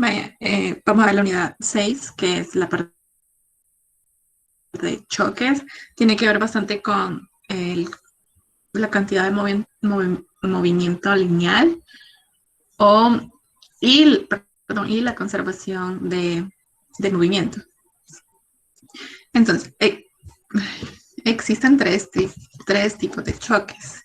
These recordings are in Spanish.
Vaya, vamos a ver la unidad 6, que es la parte de choques. Tiene que ver bastante con la cantidad de movimiento lineal o, y la conservación de movimiento. Entonces, existen tres tipos de choques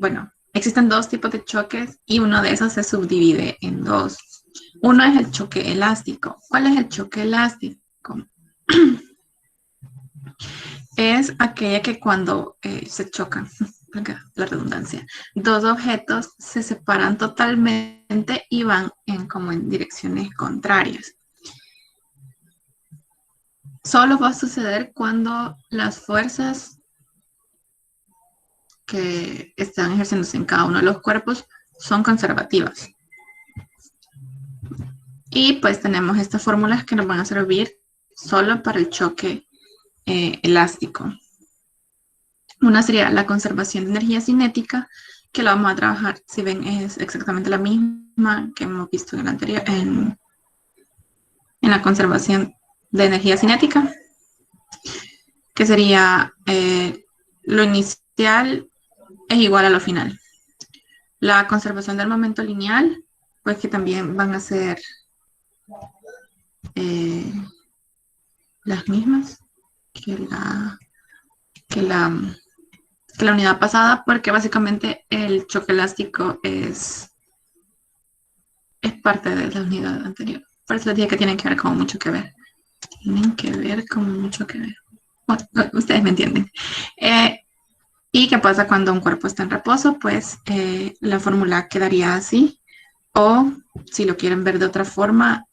bueno, existen dos tipos de choques y uno de esos se subdivide en dos. Uno es el choque elástico. ¿Cuál es el choque elástico? Es aquella que cuando se chocan, la redundancia, dos objetos se separan totalmente y van como en direcciones contrarias. Solo va a suceder cuando las fuerzas que están ejerciéndose en cada uno de los cuerpos son conservativas. Y pues tenemos estas fórmulas que nos van a servir solo para el choque elástico. Una sería la conservación de energía cinética, que la vamos a trabajar, si ven, es exactamente la misma que hemos visto en el anterior, en la conservación de energía cinética, que sería lo inicial es igual a lo final. La conservación del momento lineal, pues que también van a ser eh, las mismas que la unidad pasada, porque básicamente el choque elástico es parte de la unidad anterior. Por eso les dije que tienen que ver como mucho que ver. Tienen que ver como mucho que ver. Bueno, ustedes me entienden. ¿Y qué pasa cuando un cuerpo está en reposo? Pues la fórmula quedaría así. O si lo quieren ver de otra forma,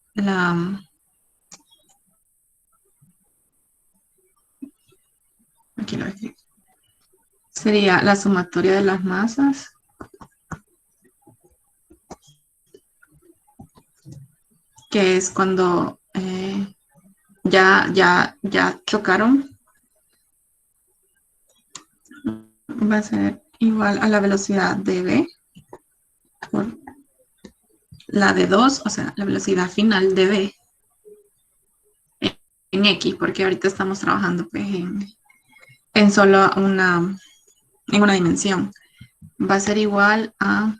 aquí lo escribo. Sería la sumatoria de las masas que es cuando ya chocaron, va a ser igual a la velocidad de v por la de 2, o sea, la velocidad final de v en x, porque ahorita estamos trabajando pues, en solo en una dimensión. Va a ser igual a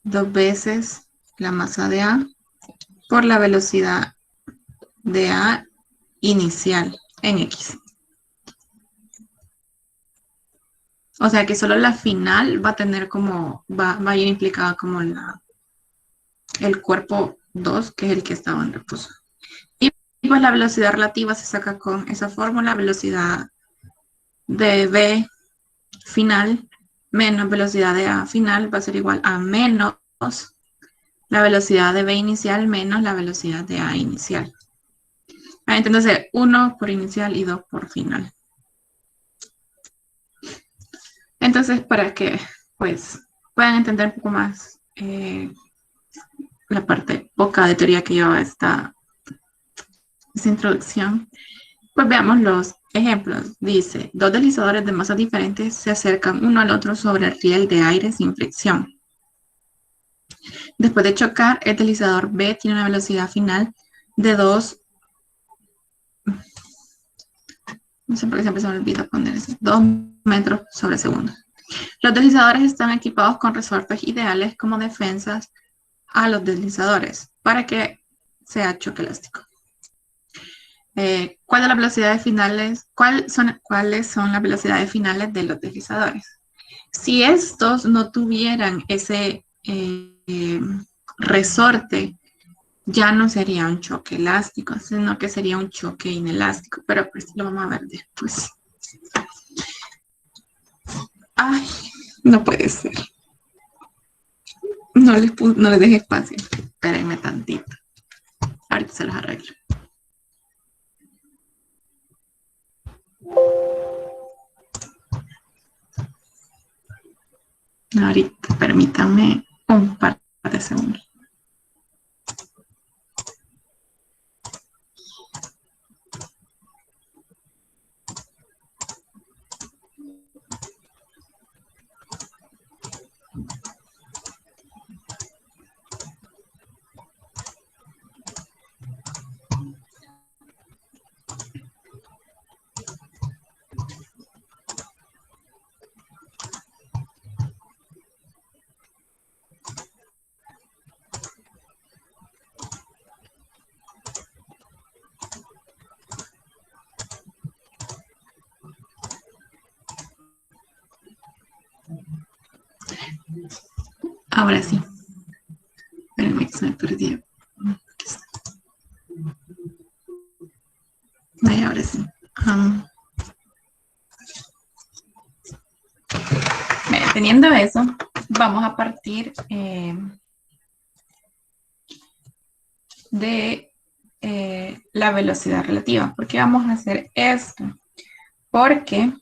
2 veces la masa de a por la velocidad de a inicial en x. O sea que solo la final va a tener como, va a ir implicada como el cuerpo 2, que es el que estaba en reposo. Y pues la velocidad relativa se saca con esa fórmula, velocidad de v final menos velocidad de a final va a ser igual a menos la velocidad de v inicial menos la velocidad de a inicial. Entonces, 1 por inicial y 2 por final. Entonces, para que pues puedan entender un poco más la parte poca de teoría que lleva esta introducción, pues veamos los ejemplos. Dice, dos deslizadores de masas diferentes se acercan uno al otro sobre el riel de aire sin fricción. Después de chocar, el deslizador B tiene una velocidad final de 2, no sé por qué siempre se me olvida poner eso, 2 metros sobre segundo. Los deslizadores están equipados con resortes ideales como defensas a los deslizadores para que sea choque elástico. ¿Cuáles son las velocidades finales de los deslizadores? Si estos no tuvieran ese resorte, ya no sería un choque elástico, sino que sería un choque inelástico, pero pues lo vamos a ver después. Ay, no puede ser. No les deje espacio. Espérenme tantito. Ahorita se los arreglo. Ahorita, permítanme un par de segundos. Ahora sí. Espérenme que se me perdió. Ahí, ahora sí. Teniendo eso, vamos a partir de la velocidad relativa. ¿Por qué vamos a hacer esto? Porque,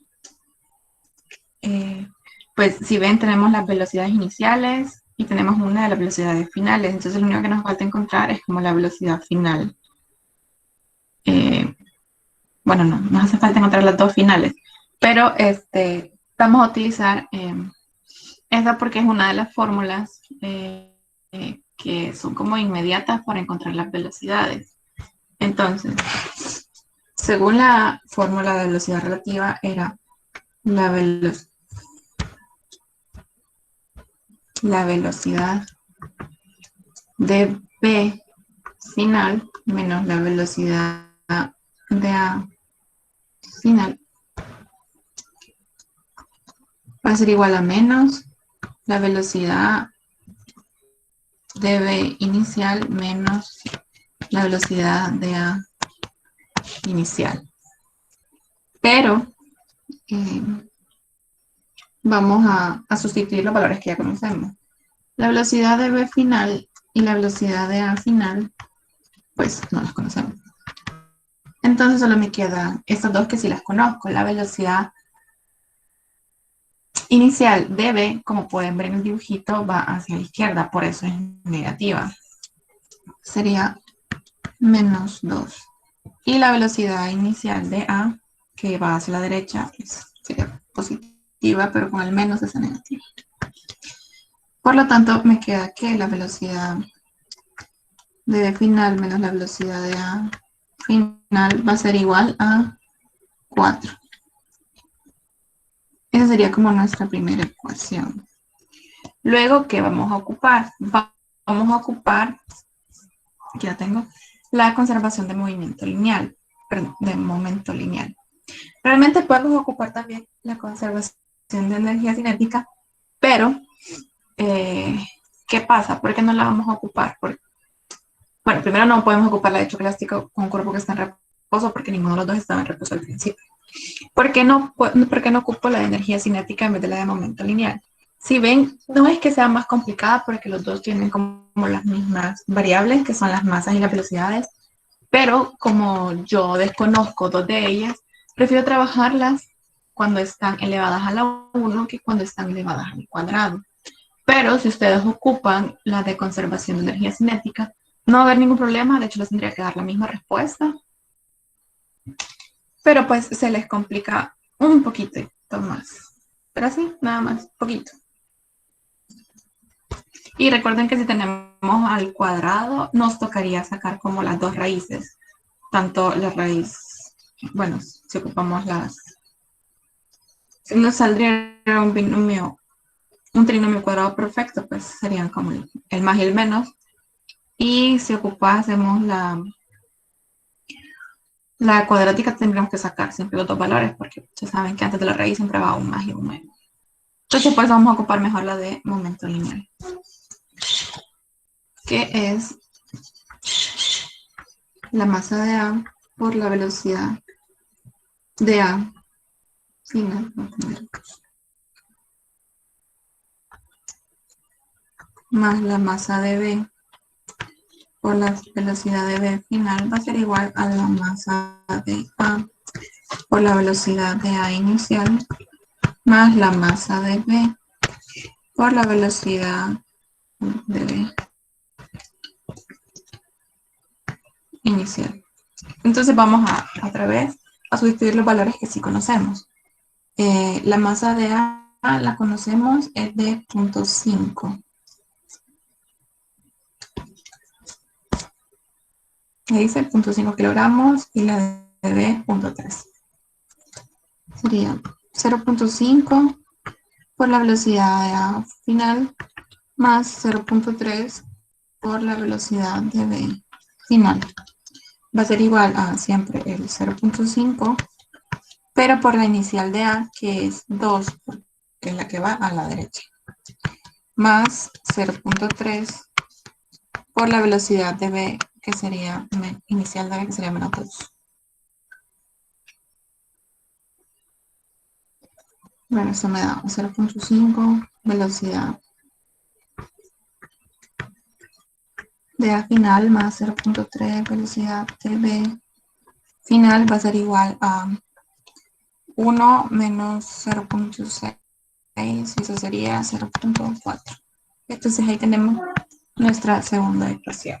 pues, si ven, tenemos las velocidades iniciales y tenemos una de las velocidades finales. Entonces, lo único que nos falta encontrar es como la velocidad final. Bueno, no nos hace falta encontrar las dos finales, pero vamos a utilizar esa porque es una de las fórmulas que son como inmediatas para encontrar las velocidades. Entonces, según la fórmula de velocidad relativa, era la velocidad de B final menos la velocidad de A final va a ser igual a menos la velocidad de B inicial menos la velocidad de A inicial. Pero vamos a sustituir los valores que ya conocemos. La velocidad de B final y la velocidad de A final, pues no las conocemos. Entonces solo me quedan estas dos que sí las conozco. La velocidad inicial de B, como pueden ver en el dibujito, va hacia la izquierda, por eso es negativa. Sería menos 2. Y la velocidad inicial de A, que va hacia la derecha, pues sería positiva, pero con el menos es negativa. Por lo tanto, me queda que la velocidad de B final menos la velocidad de A final va a ser igual a 4. Esa sería como nuestra primera ecuación. Luego, ¿qué vamos a ocupar? Vamos a ocupar, aquí ya tengo, la conservación de movimiento lineal, perdón, de momento lineal. Realmente podemos ocupar también la conservación de energía cinética, pero ¿qué pasa? ¿Por qué no la vamos a ocupar? Bueno, primero no podemos ocupar la de choque elástico con un cuerpo que está en reposo porque ninguno de los dos estaba en reposo al principio. ¿Por qué no ocupo la de energía cinética en vez de la de momento lineal? Si ven, no es que sea más complicada porque los dos tienen como las mismas variables, que son las masas y las velocidades, pero como yo desconozco dos de ellas, prefiero trabajarlas cuando están elevadas a la 1 que cuando están elevadas al cuadrado. Pero si ustedes ocupan la de conservación de energía cinética, no va a haber ningún problema, de hecho les tendría que dar la misma respuesta, pero pues se les complica un poquito más. Pero así, nada más, poquito. Y recuerden que si tenemos al cuadrado, nos tocaría sacar como las dos raíces. Tanto la raíz, bueno, si ocupamos si nos saldría un binomio, un trinomio cuadrado perfecto, pues serían como el más y el menos. Y si ocupásemos la cuadrática, tendríamos que sacar siempre los dos valores, porque ya saben que antes de la raíz siempre va un más y un menos. Entonces, pues vamos a ocupar mejor la de momento lineal, que es la masa de A por la velocidad de A final más la masa de B por la velocidad de B final va a ser igual a la masa de A por la velocidad de A inicial más la masa de B por la velocidad de B inicial. Entonces vamos a otra vez a sustituir los valores que sí conocemos. La masa de A la conocemos, es de 0.5. Ahí dice 0.5 kilogramos y la de B 0.3. Sería 0.5 por la velocidad de A final más 0.3 por la velocidad de B final. Va a ser igual a siempre el 0.5, pero por la inicial de A, que es 2, que es la que va a la derecha. más 0.3 por la velocidad de B, que sería inicial de B, que sería menos 2. Bueno, eso me da 0.5 velocidad de A final más 0.3 velocidad de B final va a ser igual a 1 menos 0.6, y eso sería 0.4. Entonces ahí tenemos nuestra segunda ecuación.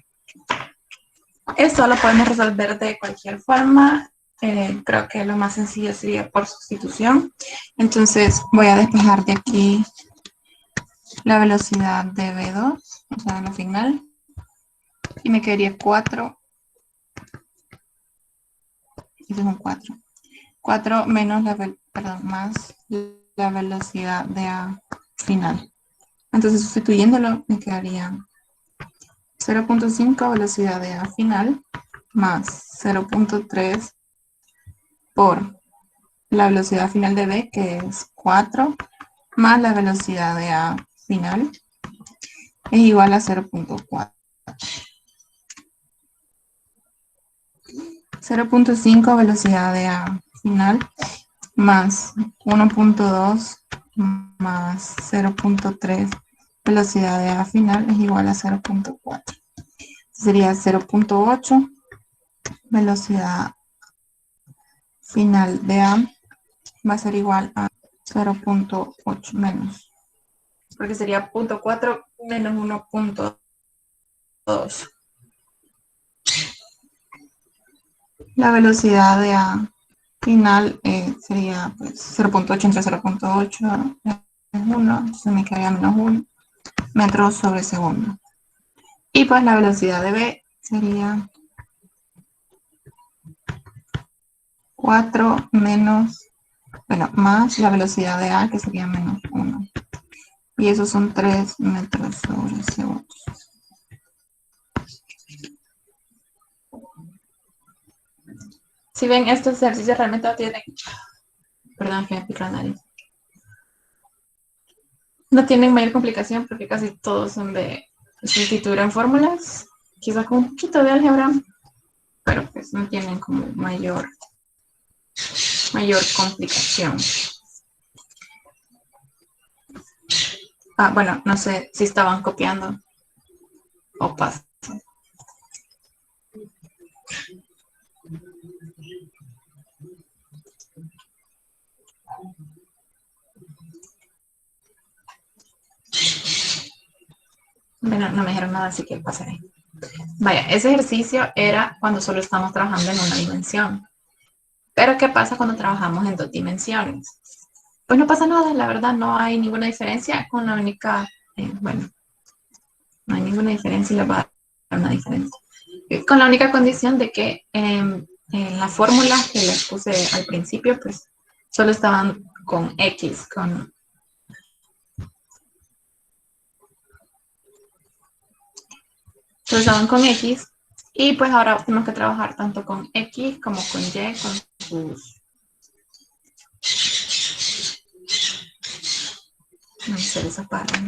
Esto lo podemos resolver de cualquier forma. Creo que lo más sencillo sería por sustitución. Entonces voy a despejar de aquí la velocidad de B2, o sea, en la final. Y me quedaría 4. Y es un 4. 4 menos más la velocidad de A final. Entonces sustituyéndolo me quedaría 0.5 velocidad de A final más 0.3 por la velocidad final de B, que es 4, más la velocidad de A final, es igual a 0.4. 0.5 velocidad de A final más 1.2 más 0.3 velocidad de A final es igual a 0.4. Sería 0.8 velocidad final de A va a ser igual a 0.8 menos, porque sería 0.4 menos 1.2. La velocidad de A final sería pues, 0.8 entre 0.8 es 1, entonces me quedaría menos 1 metros sobre segundo. Y pues la velocidad de B sería 4 menos, bueno, más la velocidad de A, que sería menos 1. Y esos son 3 metros sobre segundo. Si ven, estos ejercicios realmente no tienen, perdón, que me pica la nariz. No tienen mayor complicación porque casi todos son de sustituir en fórmulas, quizás con un poquito de álgebra, pero pues no tienen como mayor complicación. Bueno, no sé si estaban copiando o pasa. Bueno, no me dijeron nada, así que pasaré. Vaya, ese ejercicio era cuando solo estamos trabajando en una dimensión. Pero ¿qué pasa cuando trabajamos en dos dimensiones? Pues no pasa nada, la verdad no hay ninguna diferencia con la única, bueno, no hay ninguna diferencia y les va a dar una diferencia. Con la única condición de que en la fórmula que les puse al principio, pues solo estaban con X, solo estaban con X, y pues ahora tenemos que trabajar tanto con X como con Y, con sus, no sé, esas barras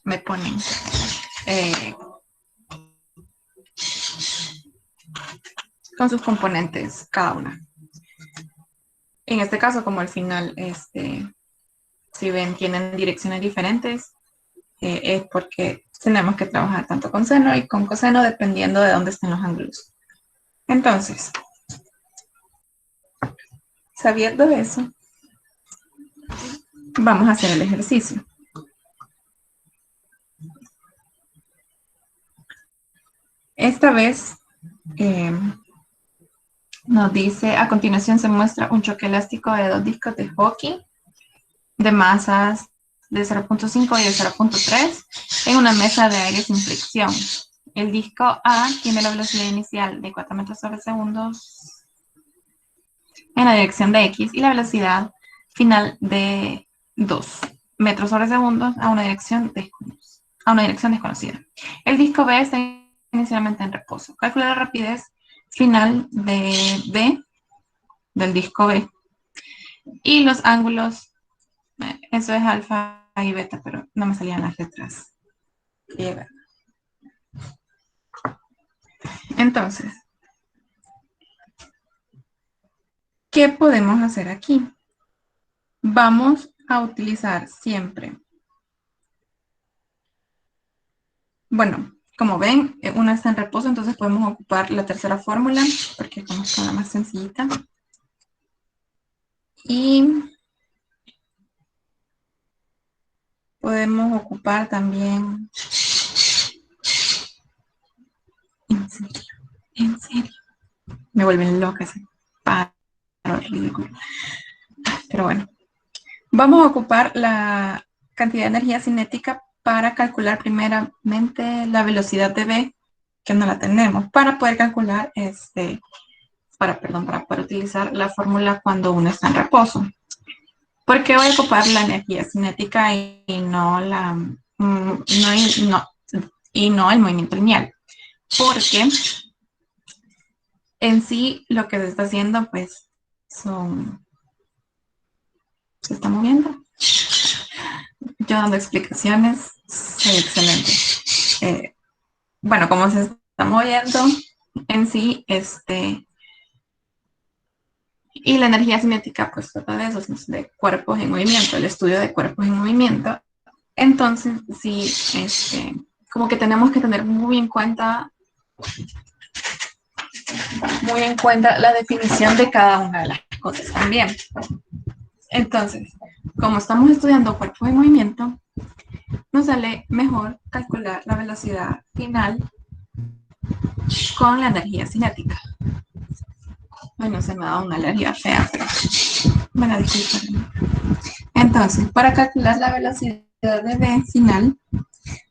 me ponen con sus componentes cada una. En este caso, como al final, si ven, tienen direcciones diferentes, es porque tenemos que trabajar tanto con seno y con coseno dependiendo de dónde estén los ángulos. Entonces, sabiendo eso, vamos a hacer el ejercicio. Esta vez nos dice, a continuación se muestra un choque elástico de dos discos de hockey de masas de 0.5 y de 0.3 en una mesa de aire sin fricción. El disco A tiene la velocidad inicial de 4 metros sobre segundos en la dirección de X y la velocidad final de 2 metros sobre segundos a una dirección desconocida. El disco B está inicialmente en reposo. Calcula la rapidez final de B, del disco B, y los ángulos, eso es alfa y beta, pero no me salían las letras griegas. Entonces, ¿qué podemos hacer aquí? Vamos a utilizar siempre, bueno, como ven, una está en reposo, entonces podemos ocupar la tercera fórmula, porque como está la más sencillita. Y podemos ocupar también, en serio, me vuelven loca ese paro ridículo. Pero bueno, vamos a ocupar la cantidad de energía cinética para calcular primeramente la velocidad de V, que no la tenemos, para poder calcular, para poder utilizar la fórmula cuando uno está en reposo. ¿Por qué voy a ocupar la energía cinética y no el movimiento lineal? Porque en sí lo que se está haciendo, pues, se está moviendo. Yo dando explicaciones, soy excelente. Bueno, como se está moviendo en sí, y la energía cinética, pues trata de eso, de cuerpos en movimiento, el estudio de cuerpos en movimiento. Entonces, sí, como que tenemos que tener muy en cuenta la definición de cada una de las cosas también. Entonces, como estamos estudiando cuerpos en movimiento, nos sale mejor calcular la velocidad final con la energía cinética. Bueno, se me ha dado una alergia fea, pero bueno, disculpen. Entonces, para calcular la velocidad de V final,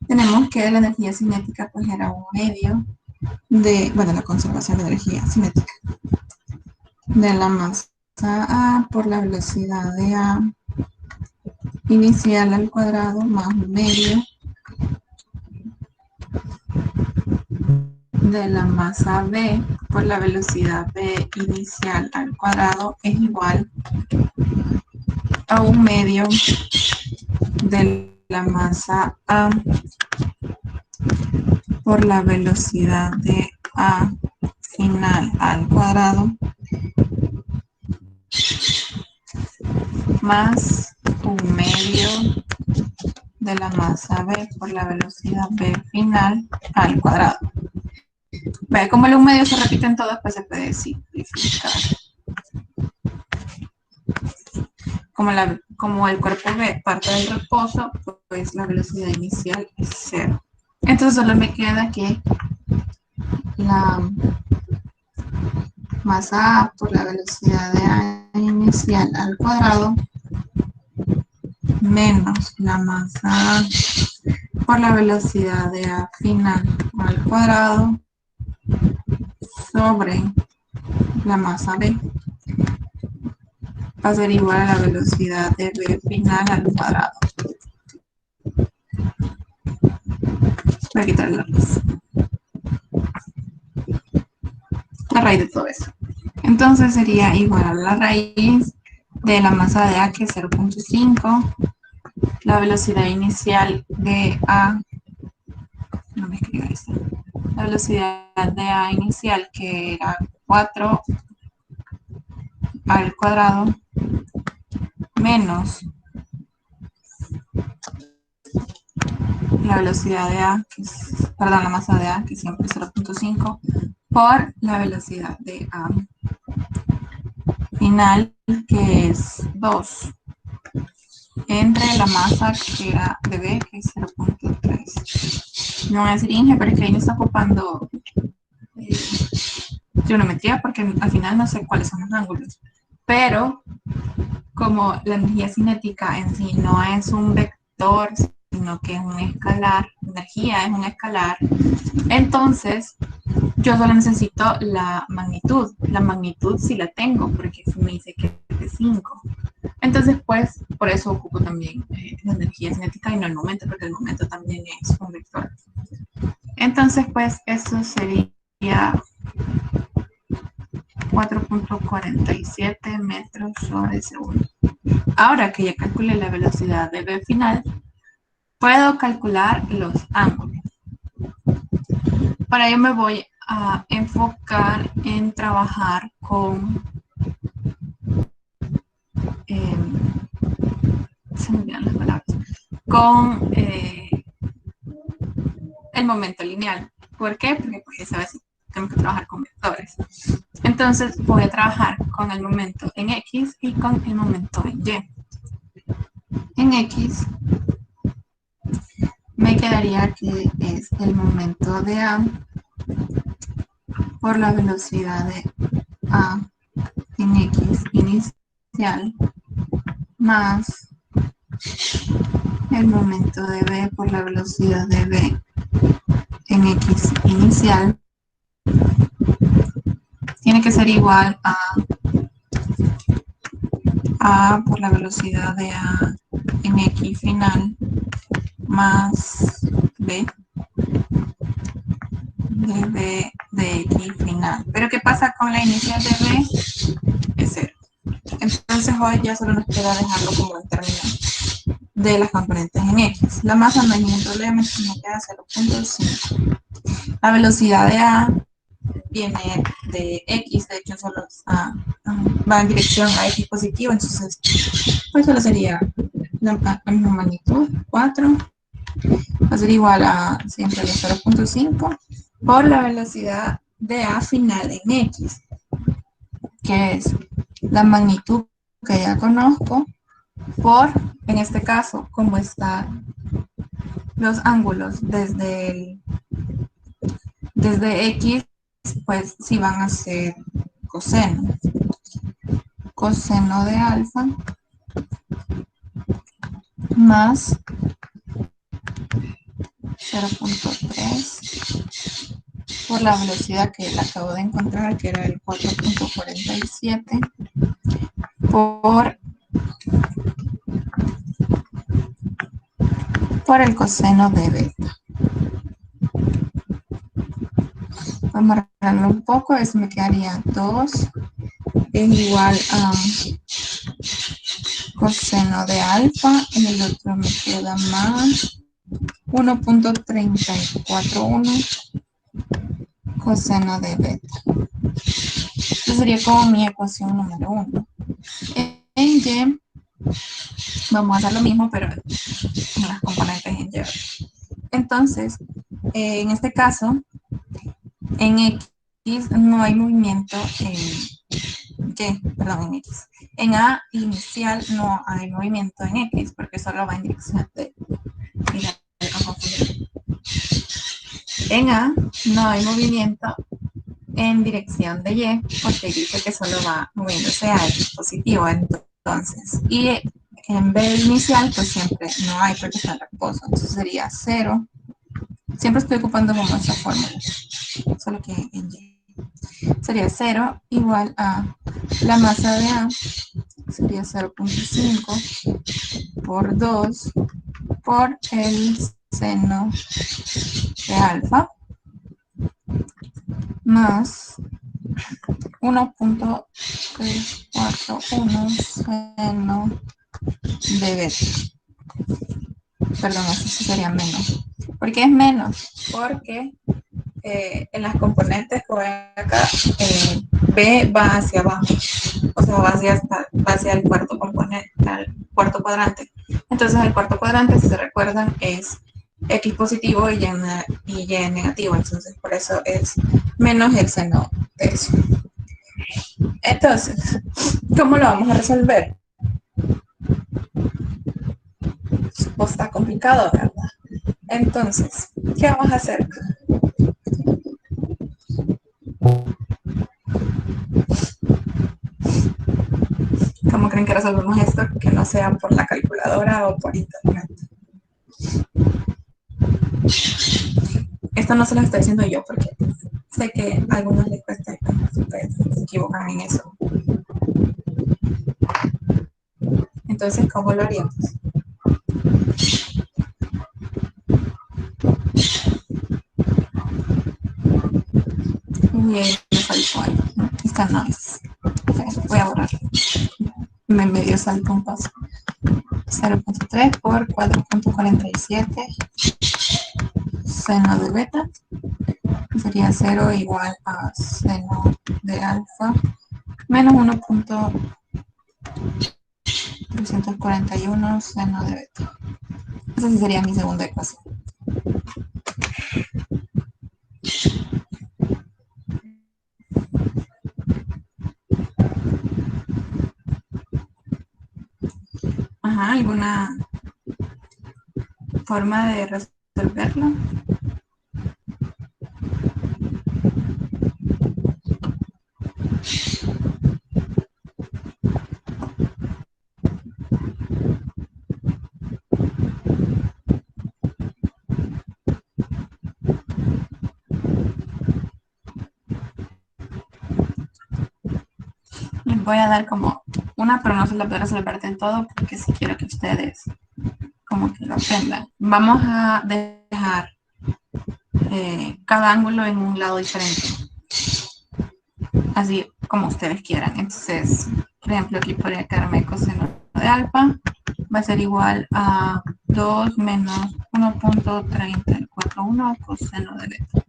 tenemos que la energía cinética pues era un medio de, bueno, la conservación de energía cinética de la masa A por la velocidad de A inicial al cuadrado más un medio de la masa B por la velocidad B inicial al cuadrado es igual a un medio de la masa A por la velocidad de A final al cuadrado más un medio de la masa B por la velocidad B final al cuadrado. Ve, como los medios se repiten todos, pues se puede simplificar. Como el cuerpo B parte del reposo, pues la velocidad inicial es 0. Entonces solo me queda que la masa A por la velocidad de A inicial al cuadrado menos la masa A por la velocidad de A final al cuadrado sobre la masa B va a ser igual a la velocidad de B final al cuadrado. Voy a quitar la raíz de todo eso. Entonces sería igual a la raíz de la masa de A, que es 0.5, la velocidad inicial de A, no me escriba esto, la velocidad de A inicial, que era 4 al cuadrado, menos la velocidad de A, la masa de A, que siempre es 0.5, por la velocidad de A final, que es 2, entre la masa que era de B, que es 0.3. No voy a decir Inge, pero es que ahí no está ocupando trigonometría, porque al final no sé cuáles son los ángulos. Pero como la energía cinética en sí no es un vector, sino que es un escalar, energía es un escalar, entonces yo solo necesito la magnitud. La magnitud sí la tengo, porque me dice que es de 5. Entonces, pues, por eso ocupo también la energía cinética y no el momento, porque el momento también es un vector. Entonces, pues, eso sería 4.47 metros sobre segundo. Ahora que ya calculé la velocidad de V final, puedo calcular los ángulos. Para ello me voy a enfocar en trabajar con se me olvidan las palabras, con el momento lineal. ¿Por qué? Porque pues esa vez tengo que trabajar con vectores. Entonces voy a trabajar con el momento en X y con el momento en Y. En X me quedaría que es el momento de A por la velocidad de A en X inicial más el momento de B por la velocidad de B en X inicial tiene que ser igual a por la velocidad de A en X final más B de B de X final. Pero ¿qué pasa con la inicial de B? Es 0. Entonces hoy ya solo nos queda dejarlo como en términos de las componentes en X. La masa no hay ningún problema, sino queda 0.5. La velocidad de A viene de X, de hecho solo va en dirección a X positivo, entonces pues solo sería la misma magnitud, 4, va a ser igual a siempre de 0.5 por la velocidad de A final en X, que es la magnitud que ya conozco por, en este caso, como están los ángulos desde X, pues sí van a ser coseno. Coseno de alfa más 0.3 por la velocidad que la acabo de encontrar, que era el 4.47 por el coseno de beta. Vamos a arreglarlo un poco, eso me quedaría 2 es igual a coseno de alfa, en el otro me queda más 1.341 coseno de beta. Esta sería como mi ecuación número 1. En Y vamos a hacer lo mismo, pero en las componentes en Y. Entonces, en este caso, en X no hay movimiento en X. En A inicial no hay movimiento en X porque solo va en dirección de. En A no hay movimiento en dirección de Y porque dice que solo va moviéndose a X positivo. Entonces, y en B inicial pues siempre no hay porque está en reposo. Entonces sería 0. Siempre estoy ocupando como esa fórmula, solo que en Y. Sería 0 igual a la masa de A, sería 0.5 por 2 por el seno de alfa más 1.341 seno de beta. Perdón, eso sí sería menos. ¿Por qué es menos? Porque en las componentes que voy acá, B va hacia abajo, o sea, va hacia el cuarto componente, al cuarto cuadrante. Entonces, el cuarto cuadrante, si se recuerdan, es X positivo y Y negativo, entonces por eso es menos el seno de eso. Entonces, ¿cómo lo vamos a resolver? Pues está complicado, ¿verdad? Entonces, ¿qué vamos a hacer? ¿Cómo creen que resolvemos esto? Que no sea por la calculadora o por internet. Esto no se lo estoy diciendo yo porque sé que a algunos les cuesta y ustedes se equivocan en eso. Entonces, ¿cómo lo haríamos? Bien, me faltó algo. Esta no es. Voy a borrar. Me medio salto un paso. 0.3 por 4.47 seno de beta. Sería 0 igual a seno de alfa menos 1.341 seno de beta. Esa sí sería mi segunda ecuación. Ajá, ¿alguna forma de resolverlo? Les voy a dar como una, pero no se la voy a resolver del todo porque si quiero que ustedes como que lo aprendan. Vamos a dejar cada ángulo en un lado diferente, así como ustedes quieran. Entonces, por ejemplo, aquí podría quedarme coseno de alfa, va a ser igual a 2 menos 1.341 coseno de beta.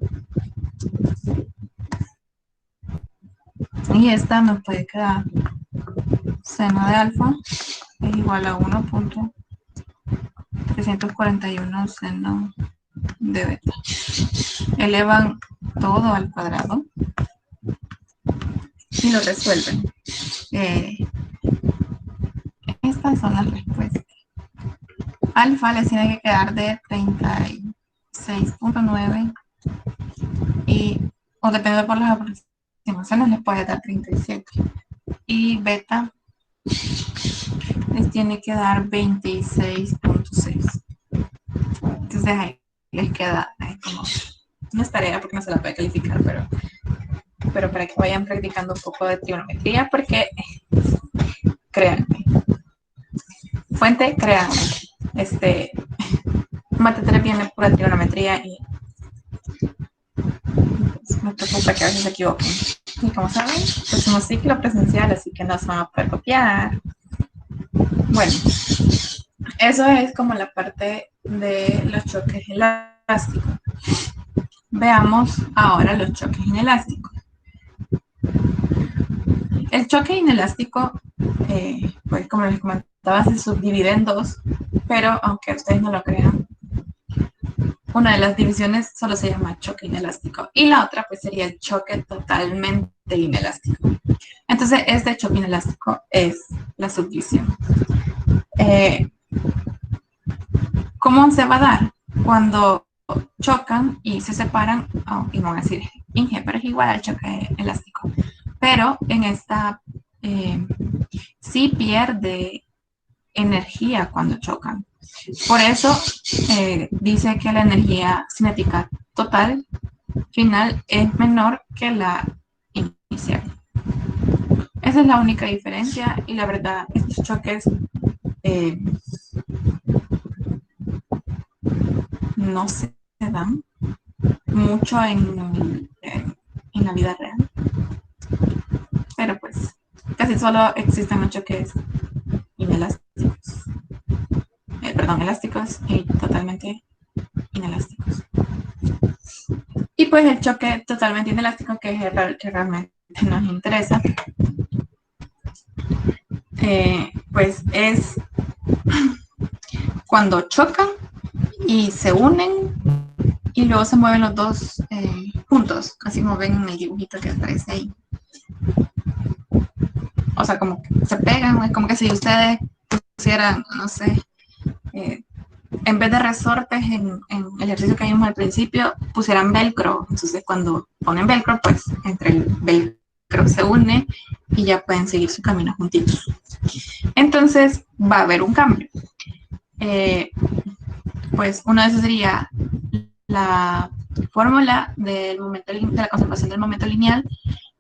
Y esta me puede quedar seno de alfa es igual a 1.341 seno de beta. Elevan todo al cuadrado y lo resuelven. Estas son las respuestas. Alfa les tiene que quedar de 36.9 y, o dependiendo por las aproximaciones, les puede dar 37. Y beta les tiene que dar 26.6. Entonces ahí les queda como no es tarea porque no se la puede calificar, pero para que vayan practicando un poco de trigonometría, porque créanme, fuente, créanme, Mate 3 viene pura trigonometría y pues, me preocupa que a veces se equivoquen. Y como saben, es un ciclo presencial, así que no se van a poder copiar. Bueno, eso es como la parte de los choques elásticos. Veamos ahora los choques inelásticos. El choque inelástico, pues como les comentaba, se subdivide en dos, pero aunque ustedes no lo crean, una de las divisiones solo se llama choque inelástico y la otra pues sería el choque totalmente inelástico. Entonces este choque inelástico es la subdivisión. ¿Cómo se va a dar? Cuando chocan y se separan, y no van a decir Inge, pero es igual al choque elástico. Pero en esta sí pierde energía cuando chocan. Por eso dice que la energía cinética total final es menor que la inicial. Esa es la única diferencia y la verdad estos choques no se dan mucho en la vida real, pero pues casi solo existen los choques inelásticos, elásticos y totalmente inelásticos. Y pues el choque totalmente inelástico, que es el que realmente nos interesa, pues es cuando chocan y se unen y luego se mueven los dos juntos, así como ven en el dibujito que aparece ahí. O sea, como que se pegan, es como que si ustedes pusieran, no sé, en vez de resortes en el ejercicio que vimos al principio, pusieran velcro. Entonces cuando ponen velcro, pues entre el velcro se une y ya pueden seguir su camino juntitos. Entonces va a haber un cambio. Pues uno de esos sería la fórmula del momento, de la conservación del momento lineal,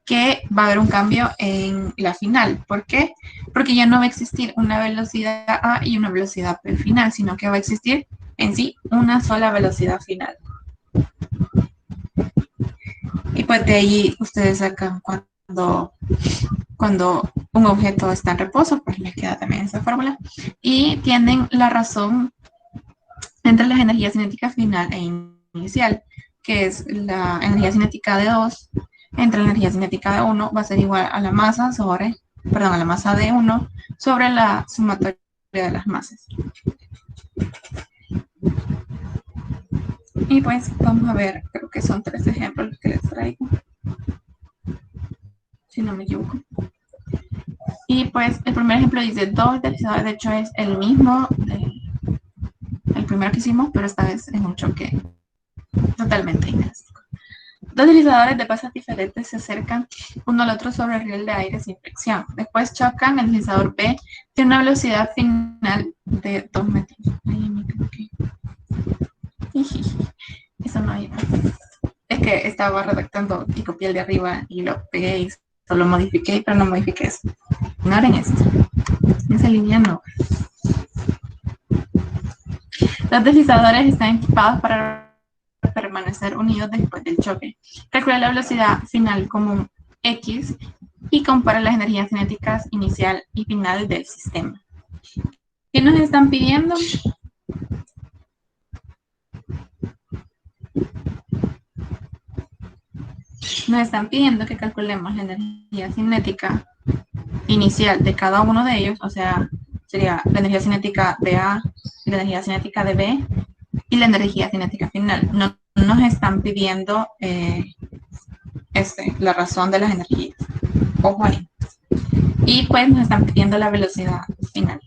que va a haber un cambio en la final. ¿Por qué? Porque ya no va a existir una velocidad A y una velocidad B final, sino que va a existir en sí una sola velocidad final. Y pues de ahí ustedes sacan cuando un objeto está en reposo, pues les queda también esa fórmula. Y tienen la razón entre las energías cinéticas final e inicial, que es la energía cinética de 2 entre la energía cinética de 1 va a ser igual a la masa a la masa de 1 sobre la sumatoria de las masas. Y pues vamos a ver, creo que son 3 ejemplos que les traigo, si no me equivoco. Y pues el primer ejemplo dice 2 deslizadores, de hecho es el mismo, el primero que hicimos, pero esta vez es un choque totalmente inelástico. 2 deslizadores de pasas diferentes se acercan uno al otro sobre el riel de aire sin fricción. Después chocan, el deslizador B tiene una velocidad final de 2 metros. Ay, me equivoqué. Eso no hay. Es que estaba redactando y copié el de arriba y lo pegué y solo modifiqué, pero no modifiqué eso. Ignoren esto. Esa línea no. Los deslizadores están equipados para permanecer unidos después del choque. Calcula la velocidad final como X y compara las energías cinéticas inicial y final del sistema. ¿Qué nos están pidiendo? Nos están pidiendo que calculemos la energía cinética inicial de cada uno de ellos, o sea, sería la energía cinética de A, la energía cinética de B y la energía cinética final. No nos están pidiendo la razón de las energías. Ojo ahí. Y pues nos están pidiendo la velocidad final.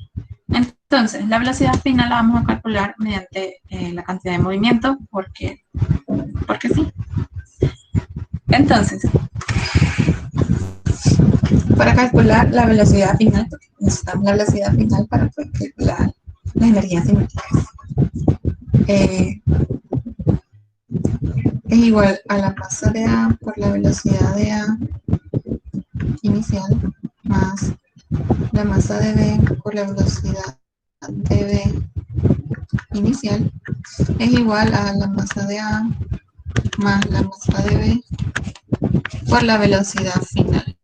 Entonces, la velocidad final la vamos a calcular mediante la cantidad de movimiento, porque sí. Entonces, para calcular la velocidad final, porque necesitamos la velocidad final para calcular las energías cinéticas. Es igual a la masa de A por la velocidad de A inicial más la masa de B por la velocidad de B inicial es igual a la masa de A más la masa de B por la velocidad final.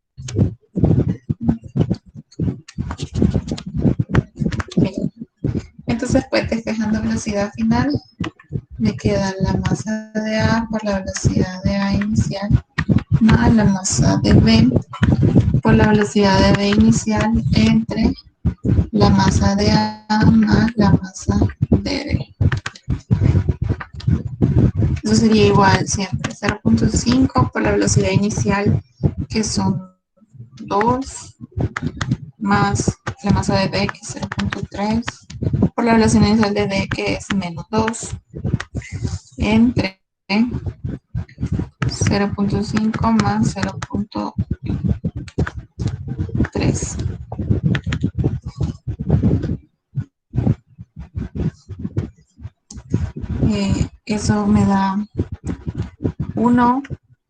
Bien. Entonces, pues despejando velocidad final, me queda la masa de A por la velocidad de A inicial más la masa de B por la velocidad de B inicial entre la masa de A más la masa de B. Eso sería igual siempre 0.5 por la velocidad inicial, que son 2, más la masa de B, que es 0.3, por la velocidad inicial de D, que es menos 2, entre 0.5 más 0.3. Eso me da 1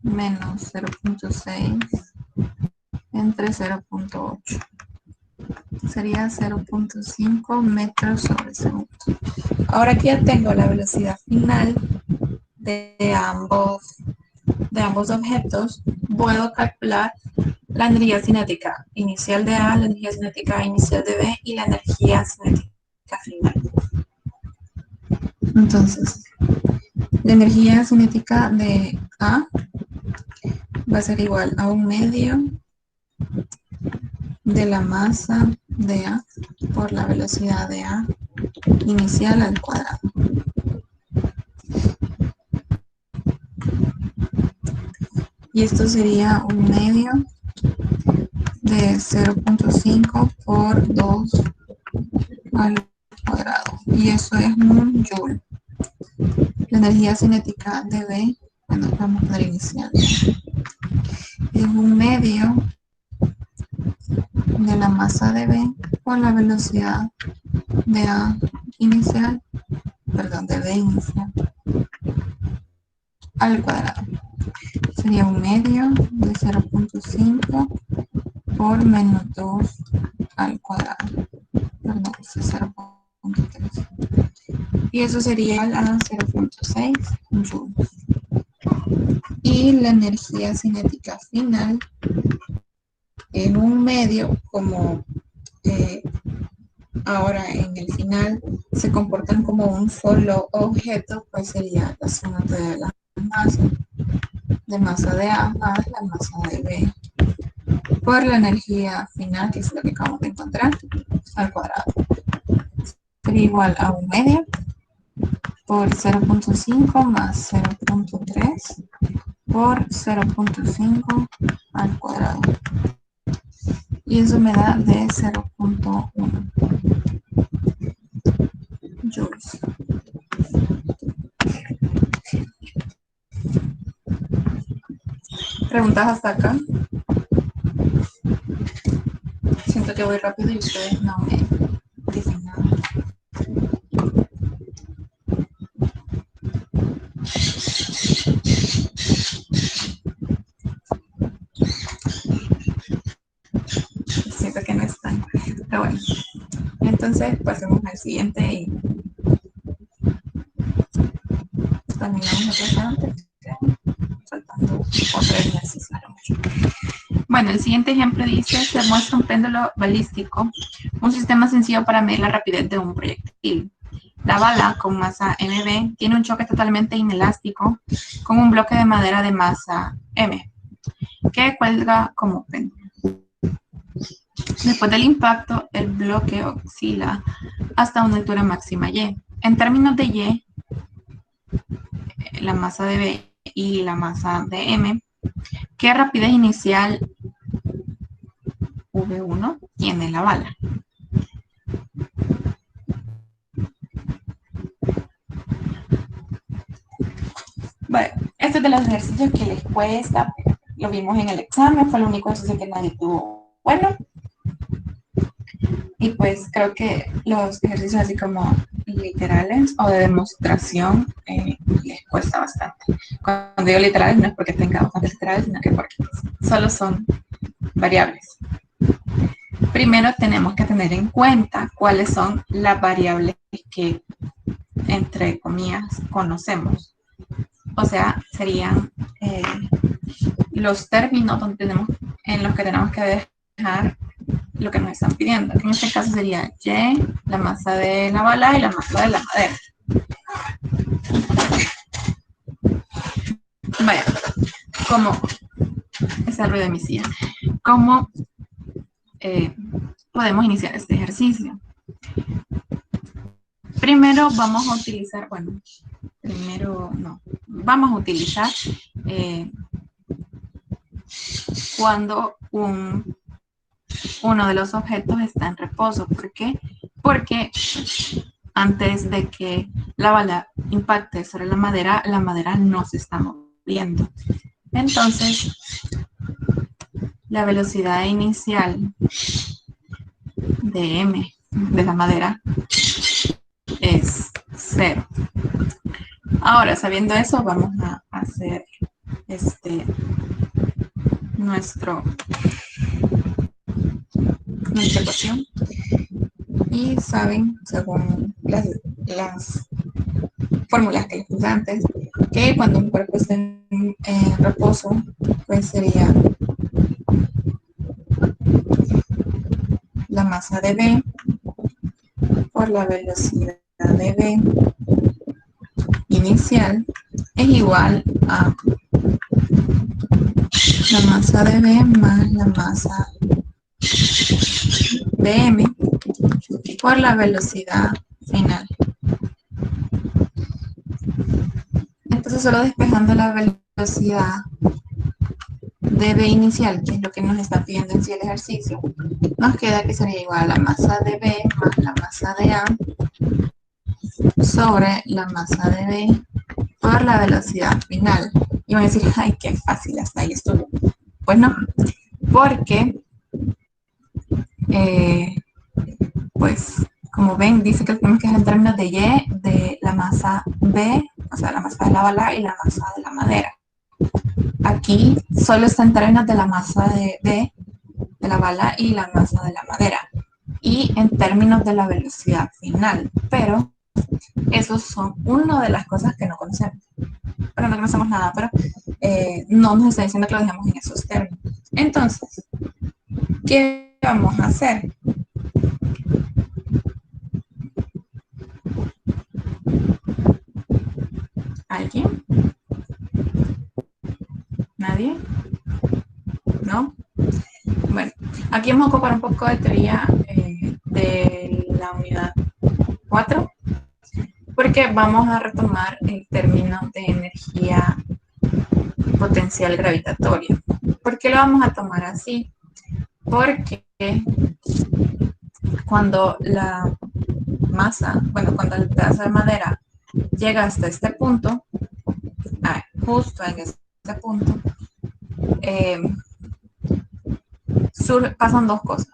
menos 0.6 entre 0.8. Sería 0.5 metros sobre segundo. Ahora que ya tengo la velocidad final de ambos objetos, puedo calcular la energía cinética inicial de A, la energía cinética inicial de B y la energía cinética final. Entonces, la energía cinética de A va a ser igual a 1/2 de la masa de A por la velocidad de A inicial al cuadrado. Y esto sería 1/2 de 0.5 por 2 al cuadrado. Y eso es un joule. La energía cinética de B, bueno, vamos a poner inicial, es 1/2 de la masa de B por la velocidad de A inicial, perdón, de B inicial al cuadrado. Sería 1/2 de 0.5 por menos 2 al cuadrado. Perdón, es 0.3. Y eso sería a 0.6 joules. Y la energía cinética final en un medio como ahora en el final se comportan como un solo objeto, pues sería la suma de las masas, de masa de A más la masa de B por la energía final, que es lo que acabamos de encontrar, al cuadrado. Sería igual a un medio por 0.5 más 0.3 por 0.5 al cuadrado. Y eso me da de 0.1 joules. ¿Preguntas hasta acá? Siento que voy rápido y ustedes no me dicen nada. Siento que no están. Pero bueno, entonces pasemos al siguiente y terminamos la clase antes. Faltando otro ejercicio. Bueno, el siguiente ejemplo dice, se muestra un péndulo balístico, un sistema sencillo para medir la rapidez de un proyectil. La bala con masa MB tiene un choque totalmente inelástico con un bloque de madera de masa M, que cuelga como péndulo. Después del impacto, el bloque oscila hasta una altura máxima Y. En términos de Y, la masa de B y la masa de M, ¿qué rapidez inicial V1 tiene la bala? Bueno, este es de los ejercicios que les cuesta, lo vimos en el examen, fue el único ejercicio que nadie tuvo bueno. Y pues creo que los ejercicios así como literales o de demostración les cuesta bastante. Cuando digo literales no es porque tenga bastante literales, sino que porque solo son variables. Primero tenemos que tener en cuenta cuáles son las variables que, entre comillas, conocemos. O sea, serían los términos en los que tenemos que dejar lo que nos están pidiendo. En este caso sería Y, la masa de la bala y la masa de la madera. Vaya, como ese ruido de mi silla, ¿cómo podemos iniciar este ejercicio? Primero vamos a utilizar, vamos a utilizar cuando uno de los objetos está en reposo. ¿Por qué? Porque antes de que la bala impacte sobre la madera no se está moviendo. Entonces, la velocidad inicial de M de la madera es 0. Ahora, sabiendo eso, vamos a hacer nuestra ecuación. Y saben, según las fórmulas que les puse antes, que cuando un cuerpo está en reposo, pues sería la masa de B por la velocidad de B inicial es igual a la masa de B más la masa de M por la velocidad final. Entonces, solo despejando la velocidad de B inicial, que es lo que nos está pidiendo en sí el ejercicio, nos queda que sería igual a la masa de B más la masa de A sobre la masa de B por la velocidad final. Y van a decir, ay, qué fácil, hasta ahí estuvo. Pues no, porque pues como ven, dice que tenemos que hacer en términos de Y de la masa B, o sea, la masa de la bala y la masa de la madera. Aquí solo está en términos de la masa de B, de la bala y la masa de la madera. Y en términos de la velocidad final. Pero esos son una de las cosas que no conocemos. Pero no conocemos nada, pero no nos está diciendo que lo dejemos en esos términos. Entonces, ¿Qué vamos a hacer? ¿Alguien? ¿Nadie? ¿No? Bueno, aquí vamos a ocupar un poco de teoría de la unidad 4, porque vamos a retomar el término de energía potencial gravitatoria. ¿Por qué lo vamos a tomar así? Porque cuando la masa, bueno, cuando el pedazo de madera llega hasta este punto, justo en este punto, eh, pasan dos cosas.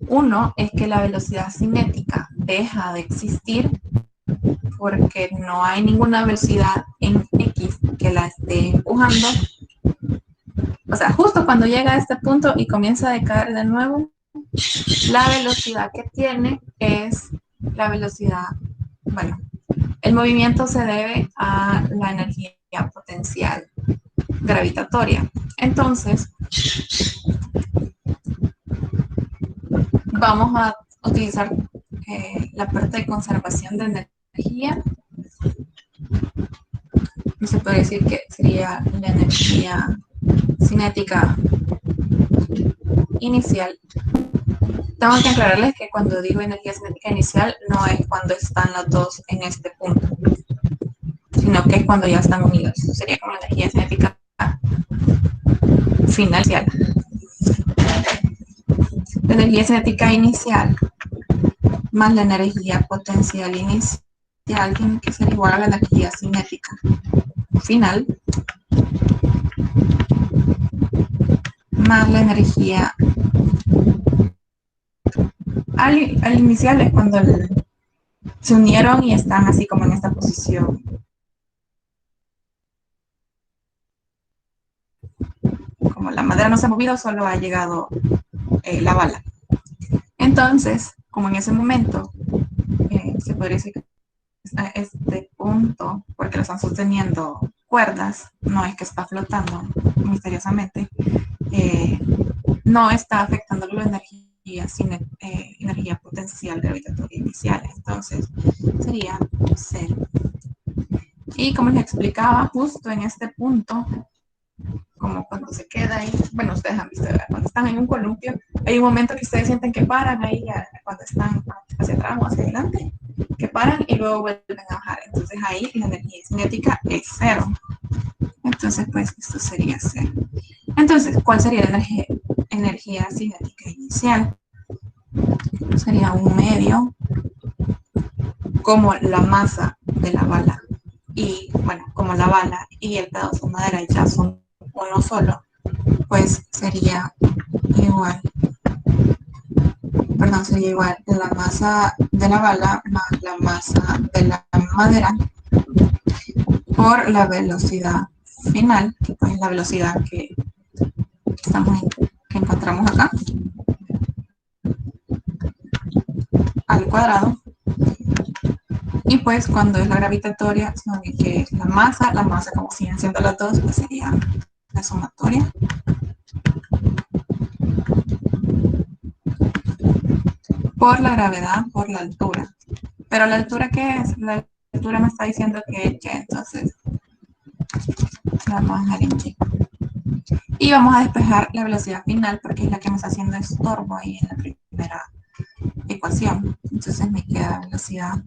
Uno es que la velocidad cinética deja de existir porque no hay ninguna velocidad en X que la esté empujando. O sea, justo cuando llega a este punto y comienza a decaer de nuevo, la velocidad que tiene es la velocidad, bueno, el movimiento se debe a la energía potencial gravitatoria. Entonces, vamos a utilizar la parte de conservación de energía. Se puede decir que sería la energía cinética inicial. Tengo que aclararles que cuando digo energía cinética inicial no es cuando están los dos en este punto, sino que es cuando ya están unidos. Sería como la energía cinética final. La energía cinética inicial más la energía potencial inicial tiene que ser igual a la energía cinética final más la energía al inicial es cuando se unieron y están así como en esta posición. Como la madera no se ha movido, solo ha llegado la bala. Entonces, como en ese momento, se podría decir que a este punto, porque lo están sosteniendo cuerdas, no es que está flotando misteriosamente, no está afectando la energía, energía potencial gravitatoria inicial. Entonces, sería 0. Y como les explicaba, justo en este punto, como cuando se queda ahí, bueno, ustedes han visto, ¿verdad? Cuando están en un columpio, hay un momento que ustedes sienten que paran ahí, cuando están hacia atrás o hacia adelante, que paran y luego vuelven a bajar. Entonces ahí la energía cinética es 0. Entonces, pues esto sería 0. Entonces, ¿cuál sería la energía cinética inicial? Sería un medio como la masa de la bala. Y bueno, como la bala y el pedazo de madera ya son uno solo, pues sería igual, sería igual la masa de la bala más la masa de la madera por la velocidad final, que pues es la velocidad que encontramos acá, al cuadrado. Y pues cuando es la gravitatoria, que es la masa como siguen siendo las dos, pues sería la sumatoria. Por la gravedad, por la altura. Pero la altura, ¿qué es? La altura me está diciendo que es y, entonces la vamos a dejar en y. Y vamos a despejar la velocidad final porque es la que me está haciendo estorbo ahí en la primera ecuación. Entonces me queda velocidad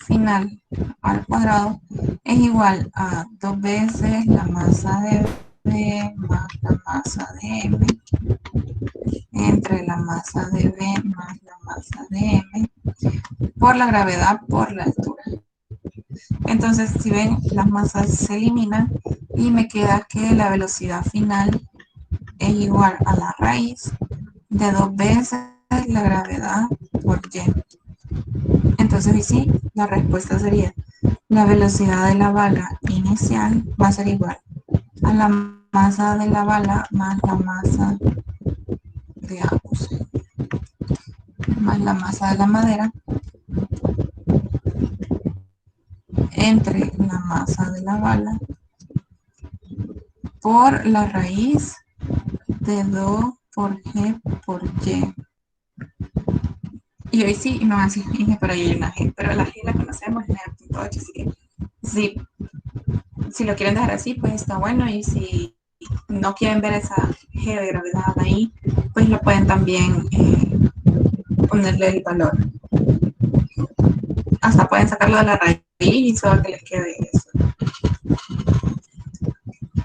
final al cuadrado es igual a 2 veces la masa de B más la masa de M entre la masa de B más la masa de M por la gravedad por la altura. Entonces, si ven, las masas se eliminan y me queda que la velocidad final es igual a la raíz de 2 veces la gravedad por y. Entonces, sí, la respuesta sería la velocidad de la bala inicial va a ser igual a la masa de la bala más la masa de ambos, más la masa de la madera entre la masa de la bala por la raíz de 2 por G por Y. Y hoy sí, y me van a decir, pero ahí hay una G, pero la G la conocemos, es 9.8, así que sí, si lo quieren dejar así, pues está bueno, y si no quieren ver esa G de gravedad ahí, pues lo pueden también ponerle el valor. Hasta pueden sacarlo de la raíz y solo que les quede eso.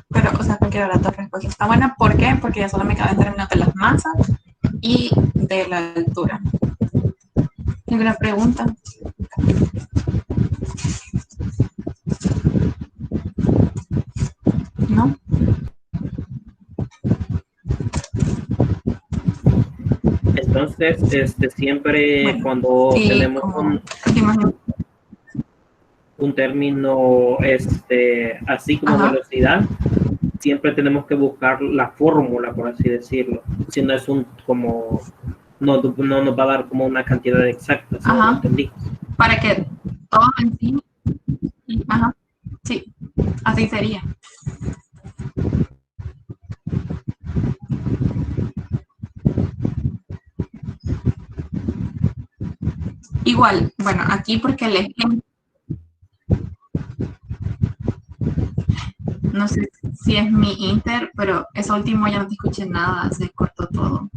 Pero, o sea, cualquiera de las dos respuestas está buena. ¿Por qué? Porque ya solo me quedan términos de las masas y de la altura. ¿Alguna pregunta? ¿No? Entonces, siempre Bueno, cuando y tenemos como imagino, un término así como ajá, velocidad, siempre tenemos que buscar la fórmula, por así decirlo. Si no es como, no nos va a dar como una cantidad exacta, según lo ajá, entendí. para que todo en sí, ajá, sí, así sería. Igual, bueno, aquí porque el ejemplo, no sé si es mi Inter, pero eso último ya no te escuché nada, se cortó todo.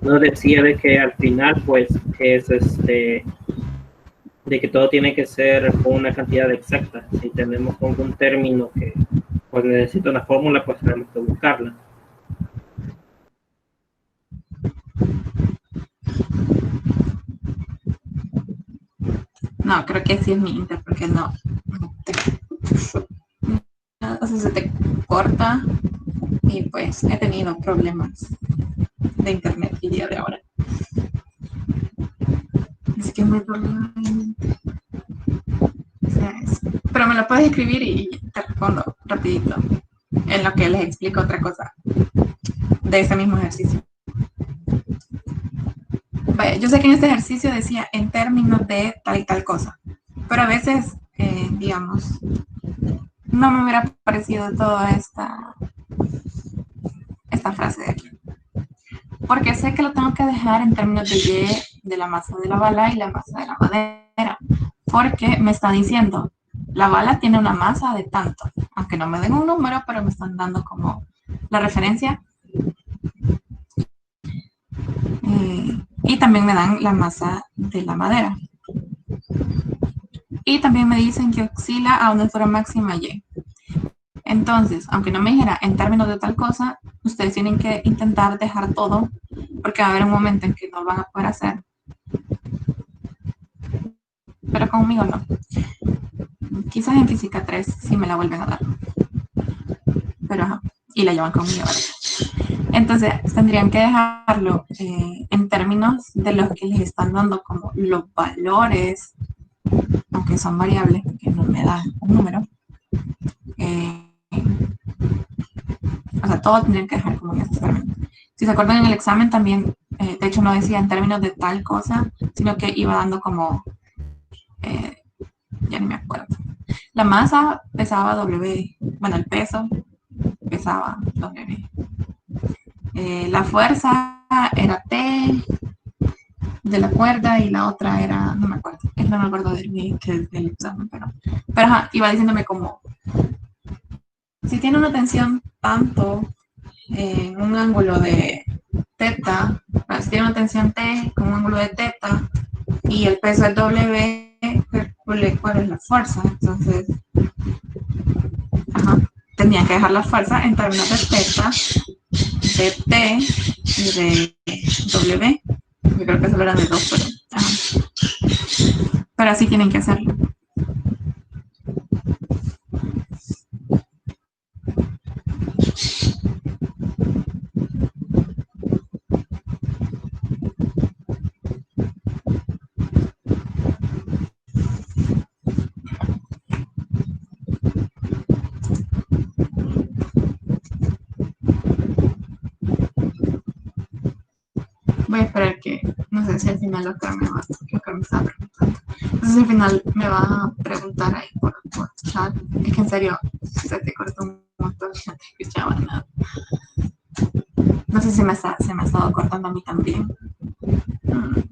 No decía de que al final, pues, es de que todo tiene que ser con una cantidad exacta. Si tenemos algún término que pues necesita una fórmula, pues tenemos que buscarla. No, creo que sí es mi Inter, porque no te, o sea, se te corta y pues he tenido problemas de internet el día de ahora. Así que muy probablemente sea eso. Pero me lo puedes escribir y te respondo rapidito en lo que les explico otra cosa de ese mismo ejercicio. Vaya, yo sé que en este ejercicio decía en términos de tal y tal cosa, pero a veces, digamos, no me hubiera parecido toda esta frase de aquí. Porque sé que lo tengo que dejar en términos de Y, de la masa de la bala y la masa de la madera. Porque me está diciendo, la bala tiene una masa de tanto. Aunque no me den un número, pero me están dando como la referencia. Y también me dan la masa de la madera. Y también me dicen que oscila a una altura máxima Y. Entonces, aunque no me dijera en términos de tal cosa, ustedes tienen que intentar dejar todo, porque va a haber un momento en que no lo van a poder hacer. Pero conmigo no. Quizás en física 3 sí me la vuelven a dar. Pero ajá, y la llevan conmigo. Entonces, tendrían que dejarlo en términos de los que les están dando como los valores, aunque son variables, que no me dan un número. Eh, o sea, todo tendrían que dejar como en estos términos. Si se acuerdan en el examen también, de hecho no decía en términos de tal cosa, sino que iba dando como, eh, ya ni me acuerdo. La masa pesaba W, bueno, el peso pesaba W. La fuerza era T de la cuerda y la otra era, no me acuerdo, no me acuerdo del examen, pero ajá, iba diciéndome como, si tiene una tensión tanto en un ángulo de teta, si tiene una tensión T con un ángulo de teta y el peso es W, calcule cuál es la fuerza. Entonces, ajá, tenía que dejar la fuerza en términos de teta, de T y de W. Yo creo que solo eran de dos, pero así tienen que hacerlo. voy a esperar que, no sé si al final Oscar me está preguntando. Entonces al final me va a preguntar ahí por chat. Es que en serio, se te cortó un montón, no te escuchaba nada. No sé si se me ha estado cortando a mí también. Bueno.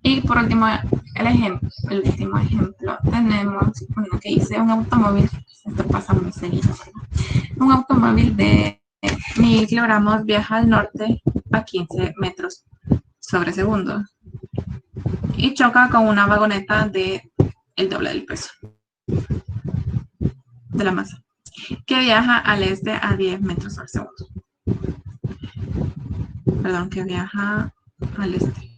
Y por último, el último ejemplo, tenemos uno que dice un automóvil, esto pasa muy seguido, ¿verdad? Un automóvil de 1000 kilogramos viaja al norte a 15 metros sobre segundo y choca con una vagoneta de el doble del peso de la masa, que viaja al este a 10 metros por segundo. Perdón, que viaja al este.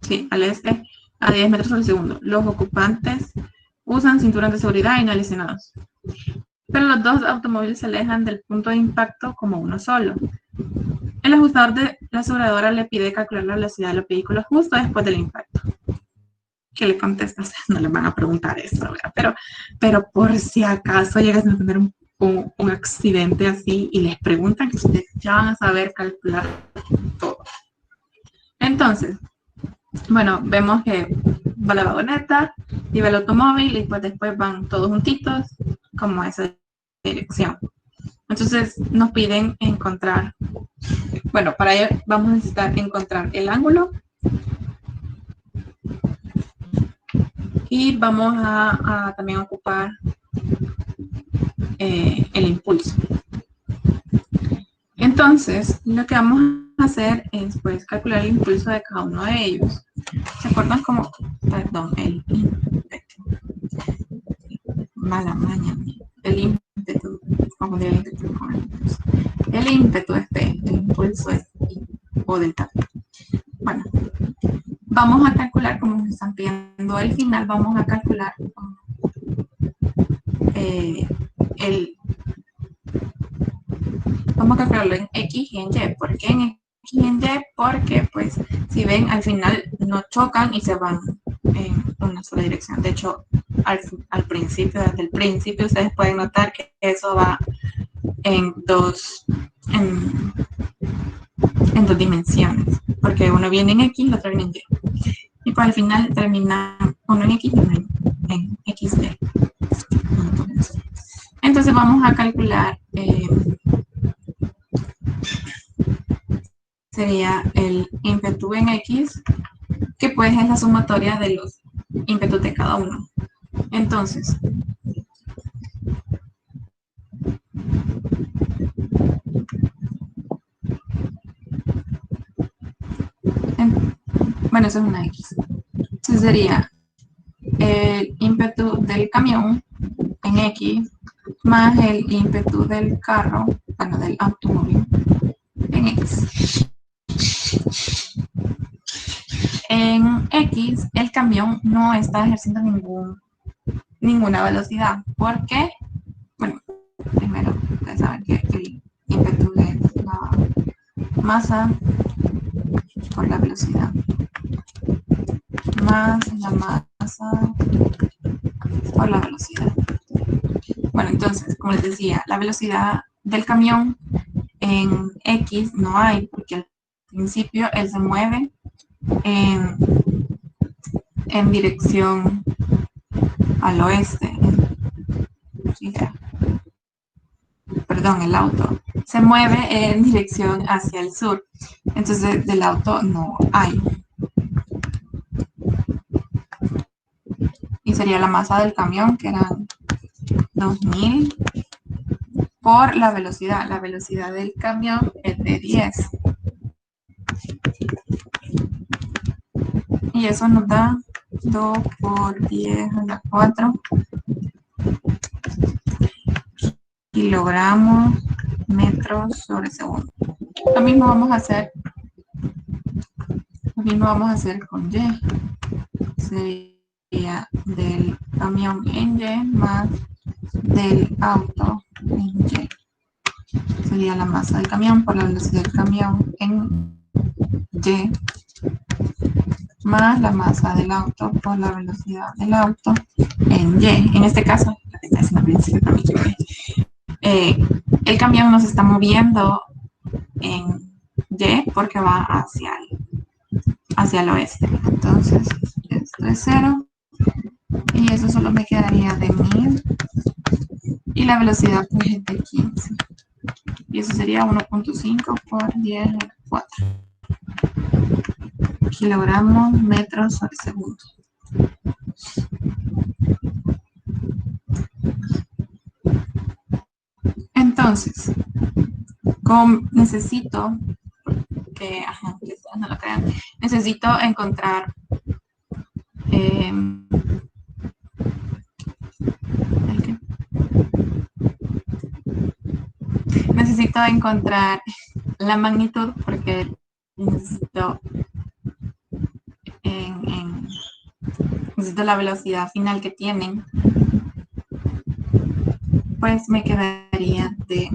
Sí, al este a 10 metros por segundo. Los ocupantes usan cinturones de seguridad y no lesionados. Pero los dos automóviles se alejan del punto de impacto como uno solo. El ajustador de la aseguradora le pide calcular la velocidad de los vehículos justo después del impacto. ¿Qué le contesta? O sea, no le van a preguntar eso, ¿verdad? Pero por si acaso llegas a tener un accidente así y les preguntan, que ustedes ya van a saber calcular todo. Entonces, bueno, vemos que va la vagoneta y va el automóvil y pues después van todos juntitos como a esa dirección. Entonces nos piden encontrar, bueno, para ello vamos a necesitar encontrar el ángulo y vamos a también ocupar el impulso. Entonces, lo que vamos a hacer es pues calcular el impulso de cada uno de ellos. ¿Se acuerdan cómo? Perdón, el ímpetu. Mala maña. El ímpetu. Confundir el ímpetu con el impulso. El ímpetu es P, el impulso es I, o delta. Bueno, vamos a calcular, como nos están pidiendo al final, vamos a calcular vamos a calcularlo en X y en Y. ¿Por qué en X y en Y? Porque, pues, si ven, al final no chocan y se van en una sola dirección. De hecho, al principio, desde el principio, ustedes pueden notar que eso va en dos dimensiones. Porque uno viene en X y el otro viene en Y. Y pues al final termina uno en X y uno en XY. Entonces vamos a calcular sería el ímpetu en X, que pues es la sumatoria de los ímpetus de cada uno. Entonces, bueno, eso es una X. Entonces sería el ímpetu del camión en X más el ímpetu del carro, bueno, del automóvil en X. En X, el camión no está ejerciendo ninguna velocidad. ¿Por qué? Bueno, primero, ustedes saben que el ímpetu es la masa por la velocidad. Más la masa por la velocidad. Bueno, entonces, como les decía, la velocidad del camión en X no hay, porque al principio él se mueve en dirección al oeste. Perdón, el auto se mueve en dirección hacia el sur. Entonces, del auto no hay. Y sería la masa del camión, que eran 2000 por la velocidad. La velocidad del camión es de 10. Y eso nos da 2 por 10 a la 4 kilogramos metros sobre segundo. Lo mismo vamos a hacer con Y. Sería del camión en Y más del auto en Y. Sería la masa del camión por la velocidad del camión en Y más la masa del auto por la velocidad del auto en Y. En este caso, eh, el camión no se está moviendo en Y porque va hacia el oeste. Entonces, esto es 0 y eso solo me quedaría de 1000 y la velocidad pues es de 15. Y eso sería 1.5 por 10 a la 4 kilogramos metros por segundo. Entonces, necesito que, no lo crean, necesito encontrar necesito encontrar la magnitud porque necesito necesito la velocidad final que tienen, pues me quedaría de,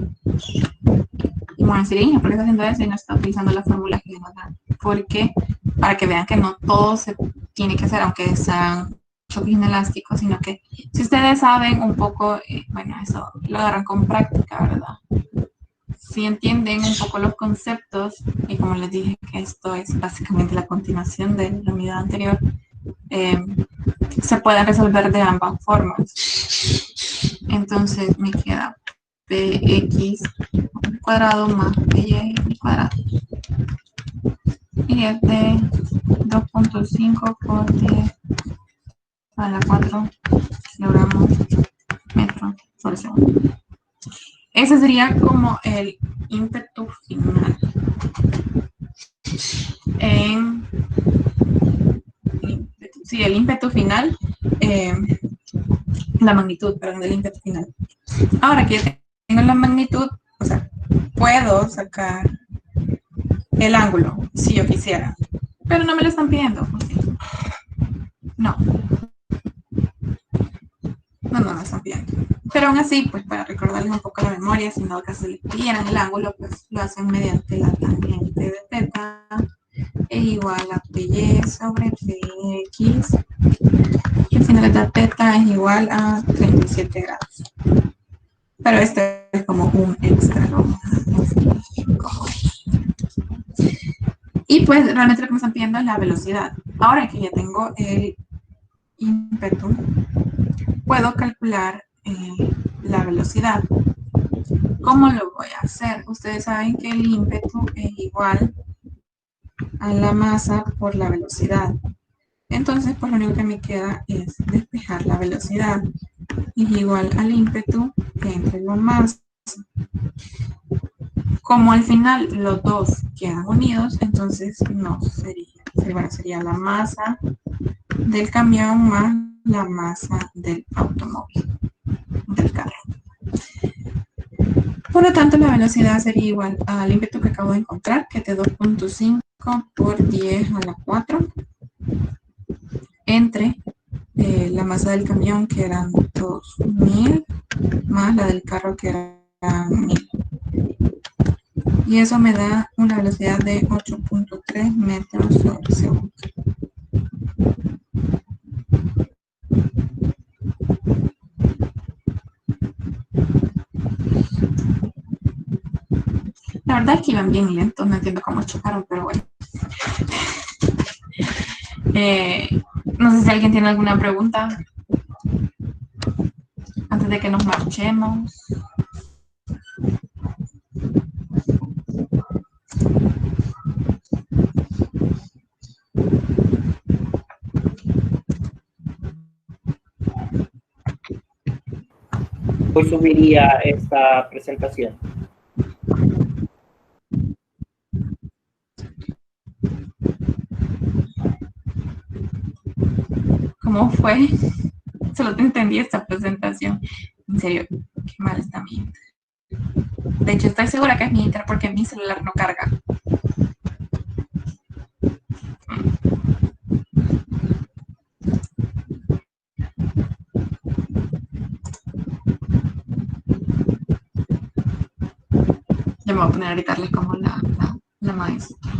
y bueno, si ¿por qué está haciendo eso y no está utilizando la fórmula que nos dan? Porque para que vean que no todo se tiene que hacer, aunque sean choques inelásticos, sino que si ustedes saben un poco, bueno, eso lo agarran con práctica, ¿verdad? Si entienden un poco los conceptos, y como les dije que esto es básicamente la continuación de la unidad anterior, se pueden resolver de ambas formas. Entonces me queda px cuadrado más py cuadrado. Y es de 2.5 por 10 a la 4 kilogramos metro por segundo. Ese sería como el ímpetu final. Sí, el ímpetu final, la magnitud, perdón, del ímpetu final. Ahora que ya tengo la magnitud, o sea, puedo sacar el ángulo si yo quisiera, pero no me lo están pidiendo. No. No me están pidiendo. Pero aún así, pues para recordarles un poco la memoria, si no que se les pidieran el ángulo, pues lo hacen mediante la tangente de θ es igual a py sobre px. Y al final de θ es igual a 37 grados. Pero este es como un extra, ¿no? Y pues realmente lo que me están pidiendo es la velocidad. Ahora que ya tengo el ímpetu, puedo calcular la velocidad. ¿Cómo lo voy a hacer? Ustedes saben que el ímpetu es igual a la masa por la velocidad. Entonces, pues lo único que me queda es despejar la velocidad. Es igual al ímpetu entre la masa. Como al final los dos quedan unidos, entonces no sería. Bueno, sería la masa del camión más la masa del automóvil, del carro. Por lo tanto, la velocidad sería igual al ímpetu que acabo de encontrar, que es de 2.5 por 10 a la 4, entre la masa del camión, que eran 2000, más la del carro, que era 1000. Y eso me da una velocidad de 8.3 metros sobre segundo. La verdad es que iban bien lentos, no entiendo cómo chocaron, pero bueno. No sé si alguien tiene alguna pregunta antes de que nos marchemos. Hoy subiría esta presentación. ¿Cómo fue? Solo te entendí esta presentación. En serio, qué mal está mi Inter. De hecho, estoy segura que es mi Inter porque mi celular no carga. Ya me voy a poner a gritarles como la maestra.